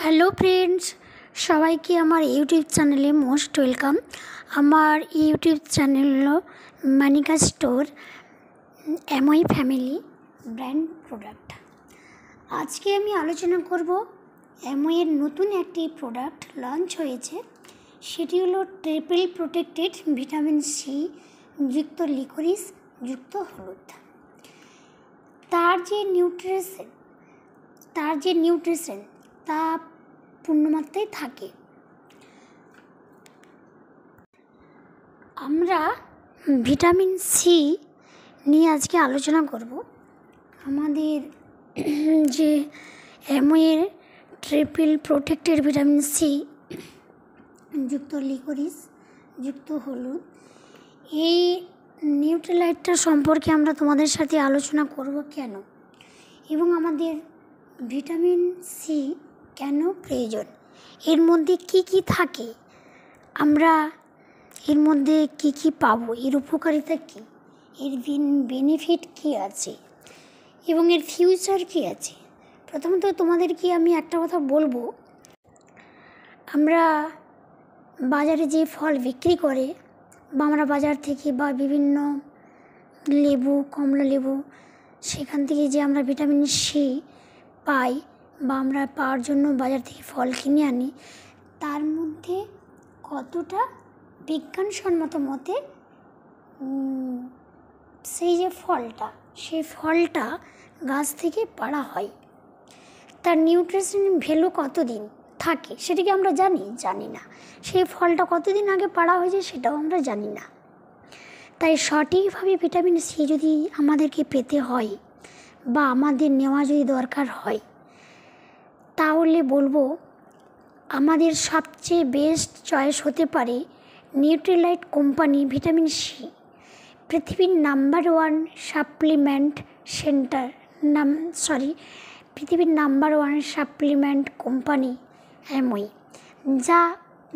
Hello friends, সবাইকে আমার YouTube চ্যানেলে মোস্ট ওয়েলকাম। আমার ইউটিউব চ্যানেল হলো Manika store MOE family brand product. আজকে আমি আলোচনা করব এমওইয়ের নতুন একটি প্রোডাক্ট লঞ্চ হয়েছে, সেটি হলো ট্রিপল প্রোটেক্টেড ভিটামিন সি যুক্ত লিকোরিস যুক্ত হলুদ। তার যে নিউট্রিশন তা পূর্ণমাত্রায় থাকে। আমরা ভিটামিন সি নিয়ে আজকে আলোচনা করব। আমাদের যে এমওইয়ের ট্রিপল প্রোটেক্টেড ভিটামিন সি যুক্ত লিকোরিস যুক্ত হলুদ, এই নিউট্রিলাইটটা সম্পর্কে আমরা তোমাদের সাথে আলোচনা করব কেন, এবং আমাদের ভিটামিন সি কেন প্রয়োজন, এর মধ্যে কি কি থাকে, আমরা এর মধ্যে কি কি পাবো, এর উপকারিতা কী, এর বেনিফিট কী আছে এবং এর ফিউচার কী আছে। প্রথমত তোমাদেরকে আমি একটা কথা বলবো, আমরা বাজারে যে ফল বিক্রি করে বা আমরা বাজার থেকে বা বিভিন্ন লেবু, কমলা লেবু, সেখান থেকে যে আমরা ভিটামিন সি পাই বা আমরা পাওয়ার জন্য বাজার থেকে ফল কিনে আনি, তার মধ্যে কতটা বিজ্ঞানসম্মত মতে সেই ফলটা গাছ থেকে পাড়া হয়, তার নিউট্রিশন ভ্যালু কতদিন থাকে সেটাকে আমরা জানি না। সেই ফলটা কতদিন আগে পাড়া হয়েছে সেটাও আমরা জানি না। তাই সঠিকভাবে ভিটামিন সি যদি আমাদেরকে পেতে হয় বা আমাদের নেওয়া যদি দরকার হয়, তাহলে বলবো আমাদের সবচেয়ে বেস্ট চয়েস হতে পারে নিউট্রিলাইট কোম্পানি ভিটামিন সি। পৃথিবীর number one supplement company MOE,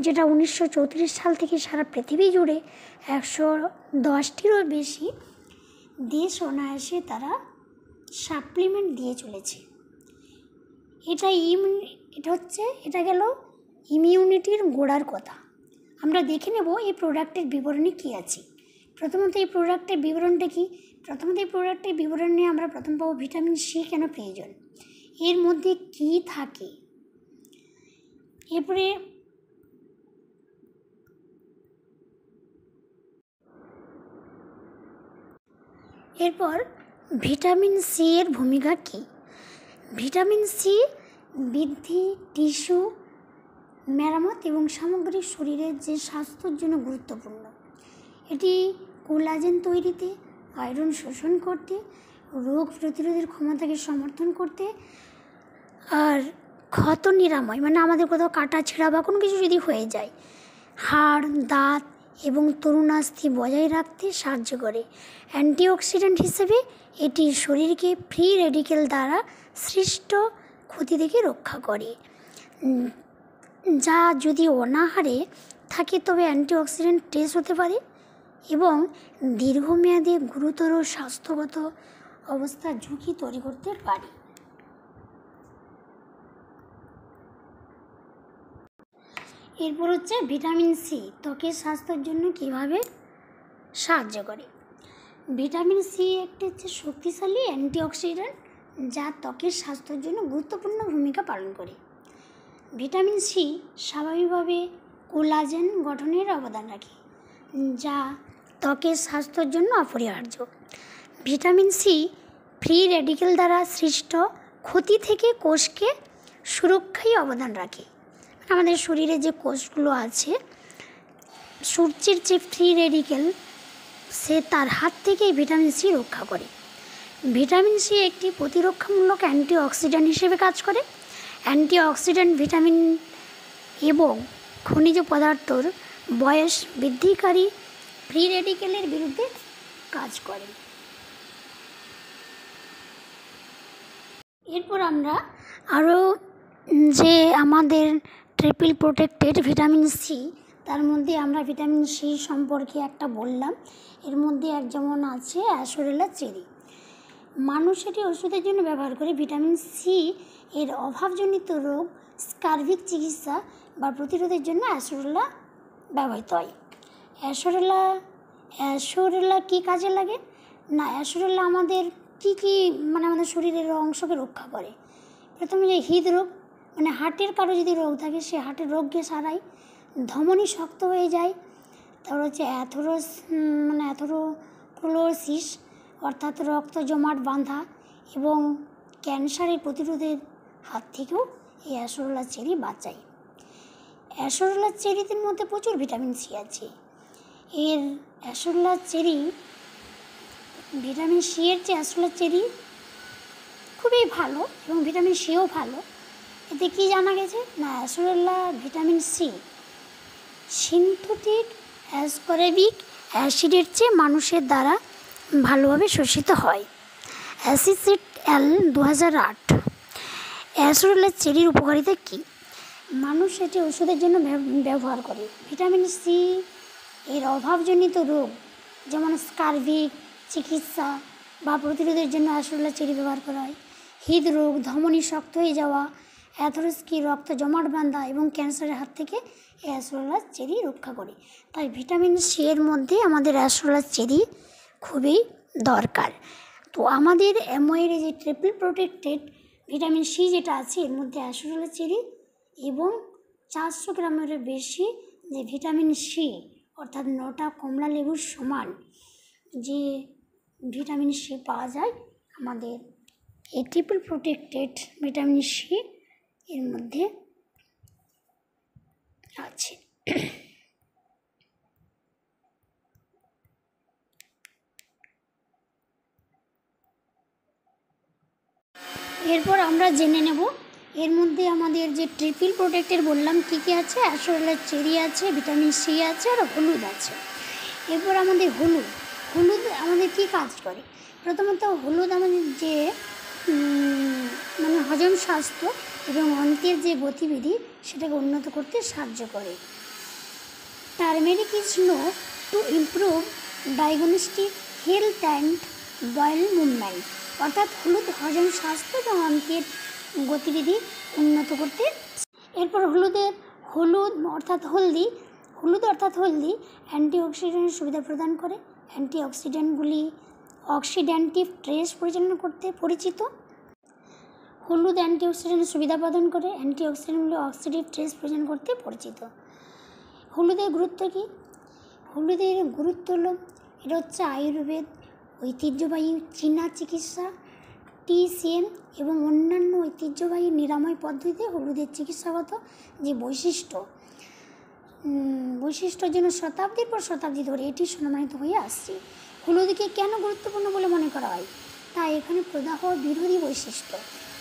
যেটা 1934 সাল থেকে সারা পৃথিবী জুড়ে 110টিরও বেশি দেশ অনায়াসে তারা সাপ্লিমেন্ট দিয়ে চলেছে। এটা গেল ইমিউনিটির গোড়ার কথা। আমরা দেখে নেব এই প্রোডাক্টের বিবরণী কী আছে। প্রথমত এই প্রোডাক্টের বিবরণে আমরা প্রথম পাবো ভিটামিন সি কেন প্রয়োজন, এর মধ্যে কি থাকে। এরপর ভিটামিন সি এর ভূমিকা কী। ভিটামিন সি বৃদ্ধি, টিস্যু মেরামত এবং সামগ্রিক শরীরের যে স্বাস্থ্যের জন্য গুরুত্বপূর্ণ। এটি কোলাজেন তৈরিতে, আয়রন শোষণ করতে, রোগ প্রতিরোধের ক্ষমতাকে সমর্থন করতে, আর ক্ষত নিরাময়, মানে আমাদের কোথাও কাটা ছেঁড়া বা কোনো কিছু যদি হয়ে যায়, হাড়, দাঁত এবং তরুণাস্থি বজায় রাখতে সাহায্য করে। অ্যান্টিঅক্সিডেন্ট হিসেবে এটি শরীরকে ফ্রি রেডিকেল দ্বারা সৃষ্ট ক্ষতি থেকে রক্ষা করে, যা যদি অনাহারে থাকে তবে অ্যান্টিঅক্সিডেন্ট ট্রেস হতে পারে এবং দীর্ঘমেয়াদী গুরুতর স্বাস্থ্যগত অবস্থার ঝুঁকি তৈরি করতে পারে। এরপর হচ্ছে ভিটামিন সি ত্বকের স্বাস্থ্যের জন্য কীভাবে সাহায্য করে। ভিটামিন সি একটি হচ্ছে শক্তিশালী অ্যান্টিঅক্সিডেন্ট যা ত্বকের স্বাস্থ্যের জন্য গুরুত্বপূর্ণ ভূমিকা পালন করে। ভিটামিন সি স্বাভাবিকভাবে কোলাজেন গঠনের অবদান রাখে, যা ত্বকের স্বাস্থ্যের জন্য অপরিহার্য। ভিটামিন সি ফ্রি রেডিকেল দ্বারা সৃষ্ট ক্ষতি থেকে কোষকে সুরক্ষায় অবদান রাখে। আমাদের শরীরে যে কোষগুলো আছে, সূর্যের যে ফ্রি রেডিকেল, সে তার হাত থেকে ভিটামিন সি রক্ষা করে। ভিটামিন সি একটি প্রতিরক্ষামূলক অ্যান্টিঅক্সিডেন্ট হিসেবে কাজ করে। অ্যান্টিঅক্সিডেন্ট ভিটামিন এবং খনিজ পদার্থর বয়স বৃদ্ধিকারী ফ্রি রেডিকেলের বিরুদ্ধে কাজ করে। এরপর আমরা আরও যে আমাদের ট্রিপল প্রোটেক্টেড ভিটামিন সি, তার মধ্যে আমরা ভিটামিন সি সম্পর্কে একটা বললাম। এর মধ্যে যেমন আছে অ্যাশোরেলা চেরি। মানুষ এটি ওষুধের জন্য ব্যবহার করে। ভিটামিন সি এর অভাবজনিত রোগ স্কারভিক চিকিৎসা বা প্রতিরোধের জন্য অ্যাসোরেলা ব্যবহৃত হয়। অ্যাসোরেলা কী কাজে লাগে না, অ্যাসোরেলা আমাদের কী আমাদের শরীরের অংশকে রক্ষা করে। প্রথমে যে হৃদরোগ হার্টের কারো যদি রোগ থাকে, সে হার্টের রোগকে সারায়। ধমনী শক্ত হয়ে যায়। তারপর হচ্ছে অ্যাথেরোস্ক্লেরোসিস অর্থাৎ রক্ত জমাট বাঁধা এবং ক্যান্সারের প্রতিরোধের হাত থেকেও এই অ্যাসোরেলা চেরি বাঁচায়। অ্যাসোরেলা চেরিদের মধ্যে প্রচুর ভিটামিন সি আছে। অ্যাসোরেলা চেরি ভিটামিন সি এর চেয়ে অ্যাসোরেলা চেরি খুবই ভালো এবং ভিটামিন সিও ভালো। এতে কী জানা গেছে না, অ্যাসোরেলা ভিটামিন সি সিনথেটিক অ্যাসকর্বিক অ্যাসিডের চেয়ে মানুষের দ্বারা ভালোভাবে শোষিত হয়। অ্যাসিসিট এল 2008। অ্যাসোরেলা চেরির উপকারিতা কী? মানুষ এটি ওষুধের জন্য ব্যবহার করে। ভিটামিন সি এর অভাবজনিত রোগ যেমন স্কারভিক চিকিৎসা বা প্রতিরোধের জন্য অ্যাসোরেলা চেরি ব্যবহার করা হয়। হৃদরোগ, ধমনী শক্ত হয়ে যাওয়া, অ্যাথেরোস্ক্লেরোসিস রক্ত জমাট বাঁধা এবং ক্যান্সারের হাত থেকে অ্যাসোরেলা চেরি রক্ষা করে। তাই ভিটামিন সি এর মধ্যে আমাদের অ্যাসোরেলা চেরি খুবই দরকার। তো আমাদের অ্যামোয়ের যে ট্রিপল প্রোটেক্টেড ভিটামিন সি যেটা আছে, এর মধ্যে অ্যাসোরেলা চেরি এবং 400 গ্রামের বেশি যে ভিটামিন সি অর্থাৎ 9টা কমলা লেবুর সমান যে ভিটামিন সি পাওয়া যায় আমাদের এই ট্রিপল প্রোটেক্টেড ভিটামিন সি এর মধ্যে আছে। এরপর আমরা জেনে নেব এর মধ্যে আমাদের যে ট্রিপল প্রোটেক্টেড বললাম কী কী আছে। অ্যাসোরেলা চেরি আছে, ভিটামিন সি আছে আর হলুদ আছে। এরপর আমাদের হলুদ আমাদের কী কাজ করে? প্রথমত হলুদ আমাদের যে হজম স্বাস্থ্য এবং অন্ত্রের যে গতিবিধি সেটাকে উন্নত করতে সাহায্য করে। Turmeric is known to improve diagnostic health and bowel movement. অর্থাৎ হলুদ হজম স্বাস্থ্য এবং অন্ত্রের গতিবিধি উন্নত করতে। এরপর হলুদ অর্থাৎ হলদি অ্যান্টিঅক্সিডেন্টের সুবিধা প্রদান করে। অ্যান্টিঅক্সিডেন্টগুলি অক্সিডেন্টিভ স্ট্রেস পরিচালনা করতে পরিচিত। হলুদ অ্যান্টিঅক্সিডেন্টের সুবিধা প্রদান করে। অ্যান্টিঅক্সিডেন্টগুলি অক্সিডেন্টিভ স্ট্রেস পরিচালনা করতে পরিচিত। হলুদের গুরুত্ব কী? হলুদের গুরুত্ব হলো এটা হচ্ছে আয়ুর্বেদ, ঐতিহ্যবাহী চীনা চিকিৎসা, TCM এবং অন্যান্য ঐতিহ্যবাহী নিরাময় পদ্ধতিতে হলুদের চিকিৎসাগত যে বৈশিষ্ট্যর জন্য শতাব্দীর পর শতাব্দী ধরে এটি সম্মানিত হয়ে আসছে। হলুদকে কেন গুরুত্বপূর্ণ বলে মনে করা হয়? তাই এখানে প্রদাহ বিরোধী বৈশিষ্ট্য,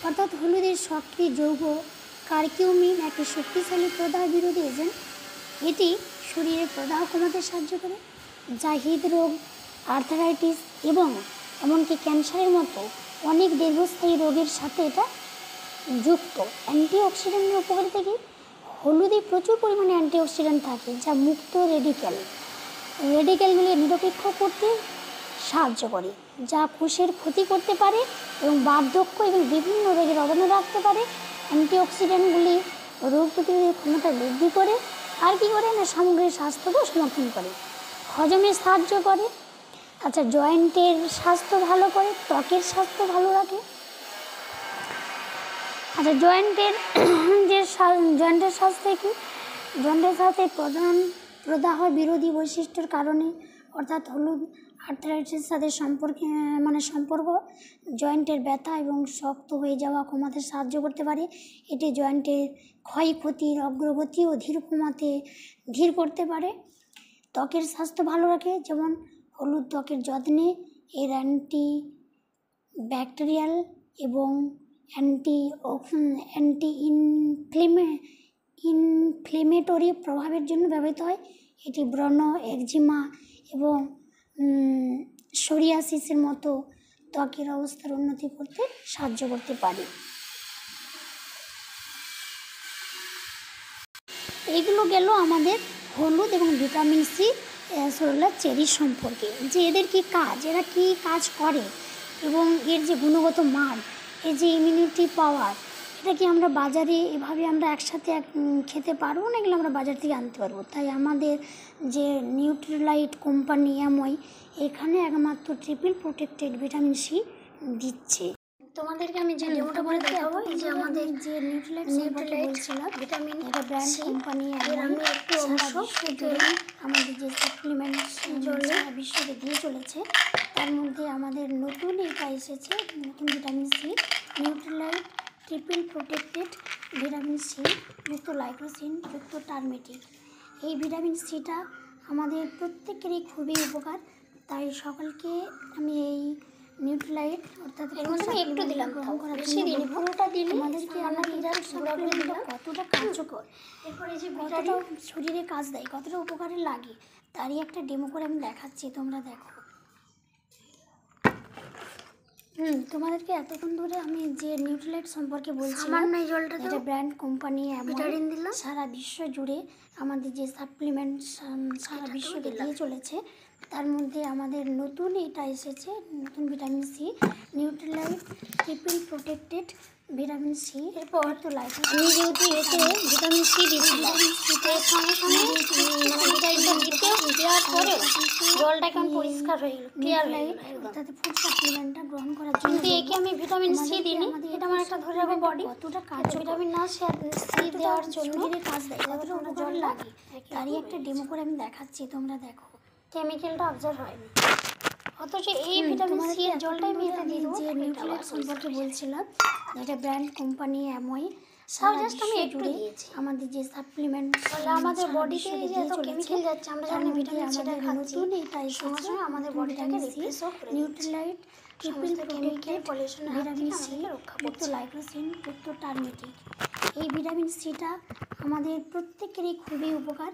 অর্থাৎ হলুদের সক্রিয় যৌগ কারকিউমিন একটি শক্তিশালী প্রদাহ বিরোধী এজেন্ট। এটি শরীরে প্রদাহ কমাতে সাহায্য করে, যা হৃদরোগ, আর্থারাইটিস এবং এমনকি ক্যান্সারের মতো অনেক দীর্ঘস্থায়ী রোগের সাথে এটা যুক্ত। অ্যান্টিঅক্সিডেন্টের উপকারিতা কী? হলুদে প্রচুর পরিমাণে অ্যান্টিঅক্সিডেন্ট থাকে যা মুক্ত রেডিক্যালগুলি নিরপেক্ষ করতে সাহায্য করে, যা কোষের ক্ষতি করতে পারে এবং বার্ধক্য এবং বিভিন্ন রোগের অবদান রাখতে পারে। অ্যান্টিঅক্সিডেন্টগুলি রোগ প্রতিরোধের ক্ষমতা বৃদ্ধি করে আর কী করে না সামগ্রিক স্বাস্থ্যকেও সমর্থন করে, হজমে সাহায্য করে। জয়েন্টের স্বাস্থ্য ভালো করে, ত্বকের স্বাস্থ্য ভালো রাখে। জয়েন্টের স্বাস্থ্যে কি? জয়েন্টের সাথে প্রদাহ বিরোধী বৈশিষ্ট্যের কারণে, অর্থাৎ হলুদ আর্থারাইটিসের সাথে সম্পর্ক জয়েন্টের ব্যথা এবং শক্ত হয়ে যাওয়া কমাতে সাহায্য করতে পারে। এটি জয়েন্টের ক্ষয়ক্ষতির অগ্রগতিও ধীর করতে পারে। ত্বকের স্বাস্থ্য ভালো রাখে, যেমন হলুদ ত্বকের যত্নে এর অ্যান্টি ব্যাকটেরিয়াল এবং অ্যান্টি ইনফ্লেমেটরি প্রভাবের জন্য ব্যবহৃত হয়। এটি ব্রণ, একজিমা এবং সোরিয়াসিসের মতো ত্বকের অবস্থার উন্নতি করতে সাহায্য করতে পারে। এগুলো গেল আমাদের হলুদ এবং ভিটামিন সি অ্যাসোরেলা চেরি সম্পর্কে, যে এদের কী কাজ, এরা কী কাজ করে, এবং এর যে গুণগত মান, এর যে ইমিউনিটি পাওয়ার, এটা কি আমরা বাজারে এভাবে আমরা একসাথে খেতে পারবো না, এগুলো আমরা বাজার থেকে আনতে পারবো। তাই আমাদের যে নিউট্রিলাইট কোম্পানি এমওয়াই এখানে একমাত্র ট্রিপল প্রোটেক্টেড ভিটামিন সি দিচ্ছে। তোমাদেরকে আমি যে ডেমোটা করে দেখাবো, এই যে আমাদের যে নিউট্রিলাইট বলছিলাম ভিটামিন, এটা ব্র্যান্ড কোম্পানি, এর আমি একটু অংশ আমাদের যে সাপ্লিমেন্ট জলে বিশ্বকে দিয়ে চলেছে, তার মধ্যে আমাদের নতুন এটা এসেছে, নতুন vitamin C, Nutrilite triple protected vitamin C যুক্ত লাইকোসিন যুক্ত টার্মেটিক। এই ভিটামিন সিটা আমাদের প্রত্যেকেরই খুবই উপকার। তাই সকলকে আমি এই নিউট্রিলাইট অর্থাৎ একটু দিলাম, গ্রহণ করার জন্য পুরোটা দিলে আমাদেরকে কতটা কার্যকর, এরপরে যে কতটা শরীরে কাজ দেয়, কতটা উপকারে লাগে, তারই একটা ডেমো করে আমি দেখাচ্ছি, তোমরা দেখো। তোমাদেরকে এতক্ষণ ধরে আমি যে নিউট্রিলাইট সম্পর্কে বলছিলাম, এটা ব্র্যান্ড কোম্পানি ভিটামিন দিলাম, সারা বিশ্ব জুড়ে আমাদের যে সাপ্লিমেন্ট সারা বিশ্বকে দিয়ে চলেছে, তার মধ্যে আমাদের নতুন এটা এসেছে, নতুন vitamin C, Nutrilite triple protected vitamin C. এরপর তো লাইফ আমি যেহেতু এতে ভিটামিন সি দিয়েছিলাম, সঙ্গে সঙ্গে দেওয়ার পরে জলটা কেমন পরিষ্কার হয়ে গেল, ক্লিয়ার লাইট অর্থাৎ ফুড সাপ্লিমেন্টটা গ্রহণ করার জন্য। কিন্তু একে আমি ভিটামিন সি দিইনি, এটা আমার একটা ধরে রাখবো বডি কতটা কাজ, ভিটামিন না সি দেওয়ার জন্য কাজ দেয়, কতটা জল লাগে, তারই একটা ডেমো করে আমি দেখাচ্ছি, তোমরা দেখো। কেমিক্যালটা অবজার্ভ হয়নি, অথচ এই ভিটামিন সি এর জলটাই আমি এটা দিয়ে দেবো। যে নিউট্রিলাইট সম্পর্কে বলছিলাম, এটা ব্র্যান্ড কোম্পানি এমওয়াই, সারা জাস্ট আমি একটু দিয়েছি। আমাদের যে সাপ্লিমেন্ট আমাদের বডিতে যে এত কেমিক্যাল যাচ্ছে, আমরা যখন ভিটামিন সিটা খাচ্ছি, এটা সঙ্গে সঙ্গে আমাদের বডিটাকে রিফ্রেশও করে Nutrilite triple protected vitamin C যুক্ত লাইকোসিন যুক্ত টার্মেটিক। এই ভিটামিন সিটা আমাদের প্রত্যেকেরই খুবই উপকার।